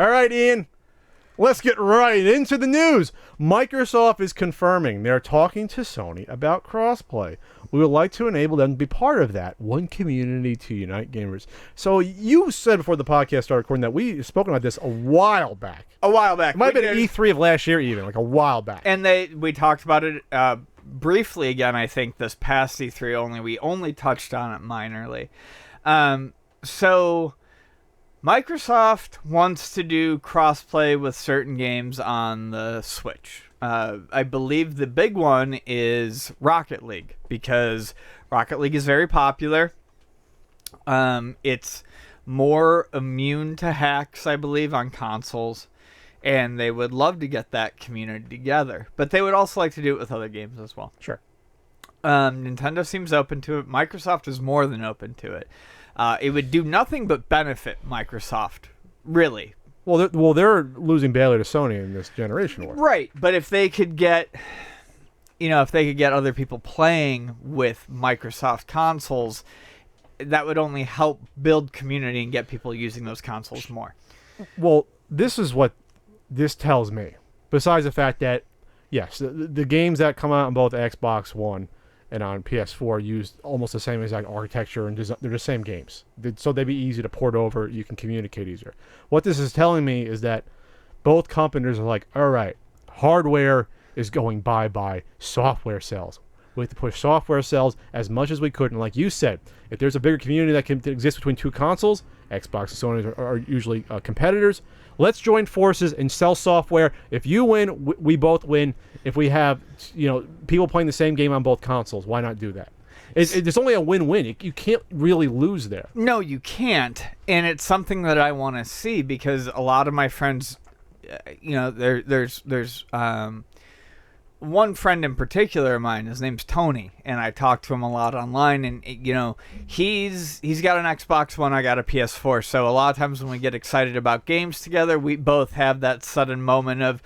All right, Ian. Let's get right into the news. Microsoft is confirming they're talking to Sony about crossplay. We would like to enable them to be part of that. One community to unite gamers. So you said before the podcast started recording that we spoken about this a while back. A while back. It might have been E3 of last year even, like a while back. And we talked about it briefly again, I think, this past E3 we only touched on it minorly. So Microsoft wants to do crossplay with certain games on the Switch. I believe the big one is Rocket League, because Rocket League is very popular. It's more immune to hacks, I believe, on consoles, and they would love to get that community together. But they would also like to do it with other games as well. Sure. Nintendo seems open to it. Microsoft is more than open to it. It would do nothing but benefit Microsoft, really. Well, they're losing badly to Sony in this generation war. Right, but if they could get, other people playing with Microsoft consoles, that would only help build community and get people using those consoles more. Well, this is what this tells me. Besides the fact that, yes, the games that come out on both Xbox One and on PS4 use almost the same exact architecture and design. They're the same games. So they'd be easy to port over. You can communicate easier. What this is telling me is that both companies are like, all right, hardware is going bye-bye, software sells. We have to push software sales as much as we could. And like you said, if there's a bigger community that can exist between two consoles, Xbox and Sony are usually competitors. Let's join forces and sell software. If you win, we both win. If we have, people playing the same game on both consoles, why not do that? It's only a win-win. You can't really lose there. No, you can't. And it's something that I want to see, because a lot of my friends, there's one friend in particular of mine. His name's Tony, and I talk to him a lot online. And he's got an Xbox One, I got a PS4. So a lot of times when we get excited about games together, we both have that sudden moment of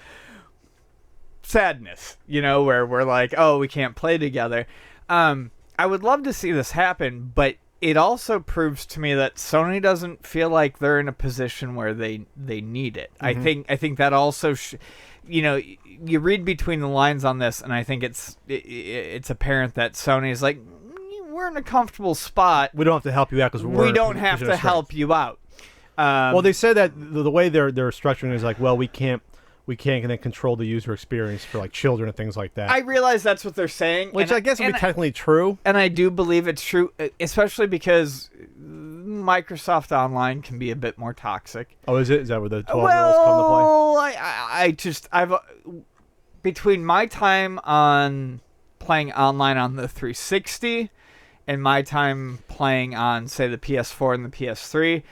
sadness, where we're like, oh, we can't play together. I would love to see this happen, but it also proves to me that Sony doesn't feel like they're in a position where they need it. Mm-hmm. I think that also, you read between the lines on this, and I think it's apparent that Sony is like, we're in a comfortable spot. We don't have to help you out because we don't have to help you out. Well, they said that the way they're structuring it is like, well, we can't then control the user experience for like children and things like that. I realize that's what they're saying, which I guess would be technically true. And I do believe it's true, especially because Microsoft Online can be a bit more toxic. Oh, is it? Is that where the 12-year-olds come to play? I've between my time on playing online on the 360 and my time playing on, say, the PS4 and the PS3,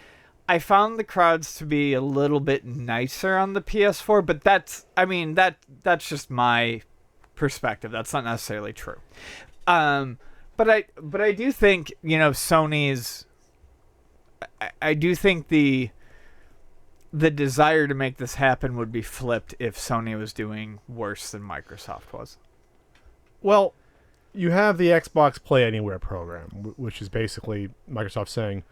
I found the crowds to be a little bit nicer on the PS4, but that's just my perspective. That's not necessarily true. But I do think, Sony's, I do think the desire to make this happen would be flipped if Sony was doing worse than Microsoft was. Well, you have the Xbox Play Anywhere program, which is basically Microsoft saying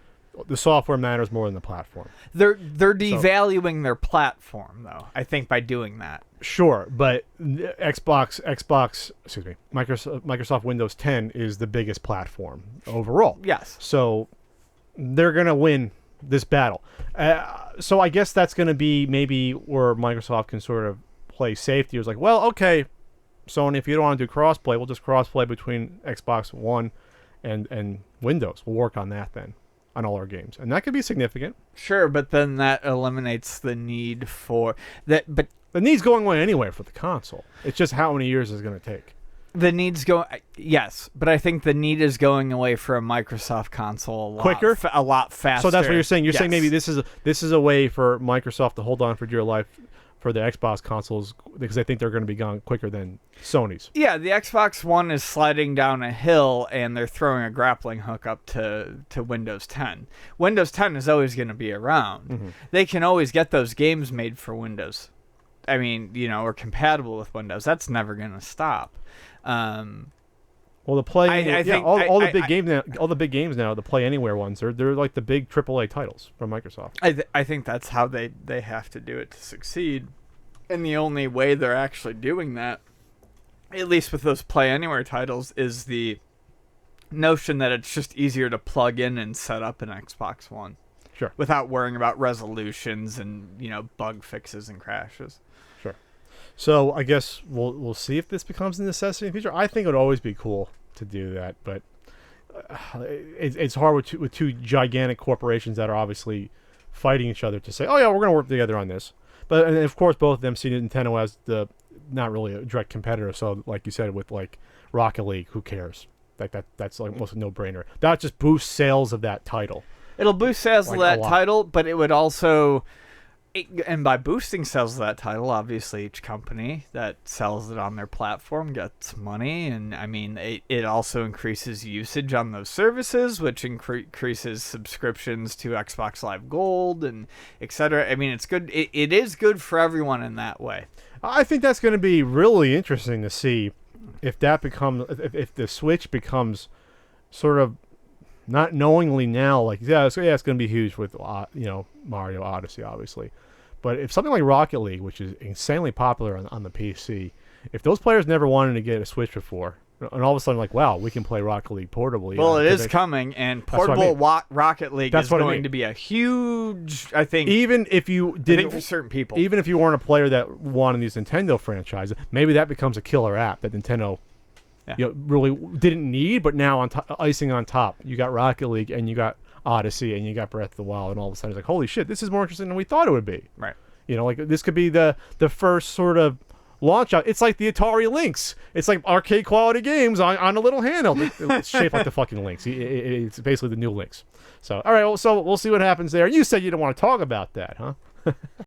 the software matters more than the platform. They're devaluing their platform, though, I think, by doing that. Sure, but Microsoft Windows 10 is the biggest platform overall. Yes. So they're going to win this battle. So I guess that's going to be maybe where Microsoft can sort of play safety. It was like, well, okay, Sony, if you don't want to do crossplay, we'll just crossplay between Xbox One and Windows. We'll work on that then on all our games. And that could be significant. Sure, but then that eliminates the need for that. But the need's going away anyway for the console. It's just how many years it's going to take. The need's yes, but I think the need is going away for a Microsoft console quicker, a lot faster. So that's what you're saying. You're saying maybe this is a way for Microsoft to hold on for dear life for the Xbox consoles, because I think they're going to be gone quicker than Sony's. Yeah, the Xbox One is sliding down a hill, and they're throwing a grappling hook up to Windows 10. Windows 10 is always going to be around. Mm-hmm. They can always get those games made for Windows. I mean, or compatible with Windows. That's never going to stop. Well, the play, I think all the big games now, all the big games now, the Play Anywhere ones, they're like the big AAA titles from Microsoft. I think that's how they have to do it to succeed, and the only way they're actually doing that, at least with those Play Anywhere titles, is the notion that it's just easier to plug in and set up an Xbox One. Sure. Without worrying about resolutions and bug fixes and crashes. Sure. So I guess we'll see if this becomes a necessity in the future. I think it would always be cool to do that, but it's hard with two gigantic corporations that are obviously fighting each other to say, oh yeah, we're going to work together on this. But and of course, both of them see Nintendo as the not really a direct competitor. So like you said, with like Rocket League, who cares? That's like almost a no-brainer. That just boosts sales of that title. It'll boost sales Like of that a lot. title, but it would also, and by boosting sales of that title, obviously each company that sells it on their platform gets money, and I mean it also increases usage on those services, which increases subscriptions to Xbox Live Gold and etc. I mean, it's good. It is good for everyone in that way. I think that's going to be really interesting to see if that becomes if the Switch becomes sort of not knowingly now like it's going to be huge with Mario Odyssey obviously, but if something like Rocket League, which is insanely popular on the PC, if those players never wanted to get a Switch before, and all of a sudden like wow, we can play Rocket League portably. Well, it is coming, and portable Rocket League is going to be a huge. I think even if you didn't for certain people, even if you weren't a player that wanted these Nintendo franchises, maybe that becomes a killer app that Nintendo really didn't need, but now on icing on top, you got Rocket League and you got Odyssey and you got Breath of the Wild, and all of a sudden it's like, holy shit, this is more interesting than we thought it would be. Right. Like this could be the first sort of launch out. It's like the Atari Lynx. It's like arcade quality games on a little handheld. It's shaped like the fucking Lynx. It's basically the new Lynx. So all right, so we'll see what happens there. You said you don't want to talk about that, huh?